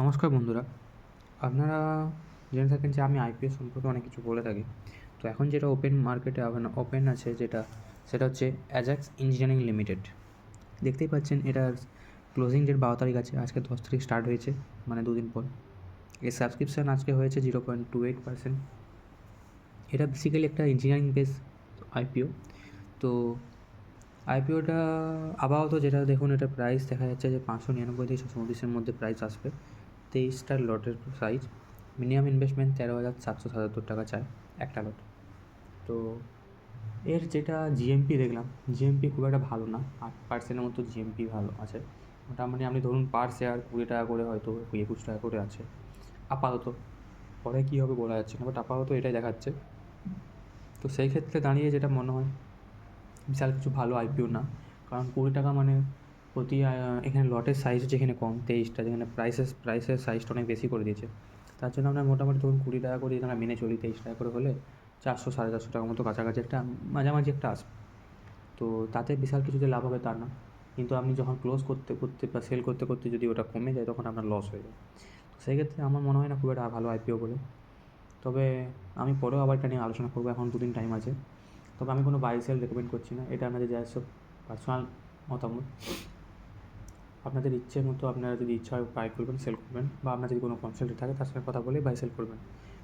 নমস্কার বন্ধুরা, আপনারা জেনে থাকেন যে আমি আইপিও সম্পর্কে অনেক কিছু বলে থাকি। তো এখন যেটা ওপেন মার্কেটে ওপেন আছে সেটা হচ্ছে অ্যাজাক্স ইঞ্জিনিয়ারিং লিমিটেড। দেখতেই পাচ্ছেন এটার ক্লোজিং ডেট 12 তারিখ আছে, আজকে 10 তারিখ স্টার্ট হয়েছে, মানে দুদিন পর। এর সাবস্ক্রিপশান আজকে হয়েছে 0.28%। এটা বেসিক্যালি একটা ইঞ্জিনিয়ারিং বেস আইপিও। তো আইপিওটা আপাতত যেটা দেখুন, এটা প্রাইস দেখা যাচ্ছে যে 599 থেকে 629-এর মধ্যে প্রাইস আসবে। 23টা লটের সাইজ, মিনিমাম ইনভেস্টমেন্ট 13,777 চায় একটা লট। তো এর যেটা জিএমপি দেখলাম, জিএমপি খুব একটা ভালো না, 8%-এর মতো জিএমপি ভালো আছে। মোটামুটি আপনি ধরুন পার শেয়ার 20 টাকা করে, হয়তো 21 টাকা করে আছে আপাতত। পরে কী হবে বলা যাচ্ছে না, বাট আপাতত এটাই দেখাচ্ছে। তো সেই ক্ষেত্রে দাঁড়িয়ে যেটা মনে হয়, বিশাল কিছু ভালো আইপিও না, কারণ 20 টাকা মানে প্রতি এখানে লটের সাইজ হচ্ছে এখানে কম 23টা, যেখানে প্রাইসের সাইজটা অনেক বেশি করে দিয়েছে। তার জন্য আমরা মোটামুটি ধরুন 20 টাকা করে যদি আমরা মেনে চলি, 23 টাকা করে হলে 400-450 টাকার মতো কাছাকাছি একটা মাঝামাঝি একটা আসবে। তো তাতে বিশাল কিছু যে লাভ হবে তা না, কিন্তু আপনি যখন ক্লোজ করতে করতে বা সেল করতে করতে যদি ওটা কমে যায়, তখন আপনার লস হয়ে যায়। তো সেই ক্ষেত্রে আমার মনে হয় না খুব একটা ভালো আইপিও বলে। তবে আমি পরেও আবার এটা নিয়ে আলোচনা করবো, এখন 2 দিন টাইম আছে। তবে আমি কোনো বাই সেল রেকমেন্ড করছি না, এটা আপনাদের যা সব পার্সোনাল মতামত। আপনাদের ইচ্ছে মতো আপনারা যদি ইচ্ছা হয় বাই করবেন, সেল করবেন, বা আপনার যদি কোনো কনসাল্ট থাকে তার সঙ্গে কথা বলে বাই সেল করবেন।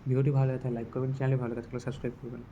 ভিডিওটি ভালো লাগে তাহলে লাইক করবেন, চ্যানেলে ভালো লাগে তাহলে সাবস্ক্রাইব করবেন।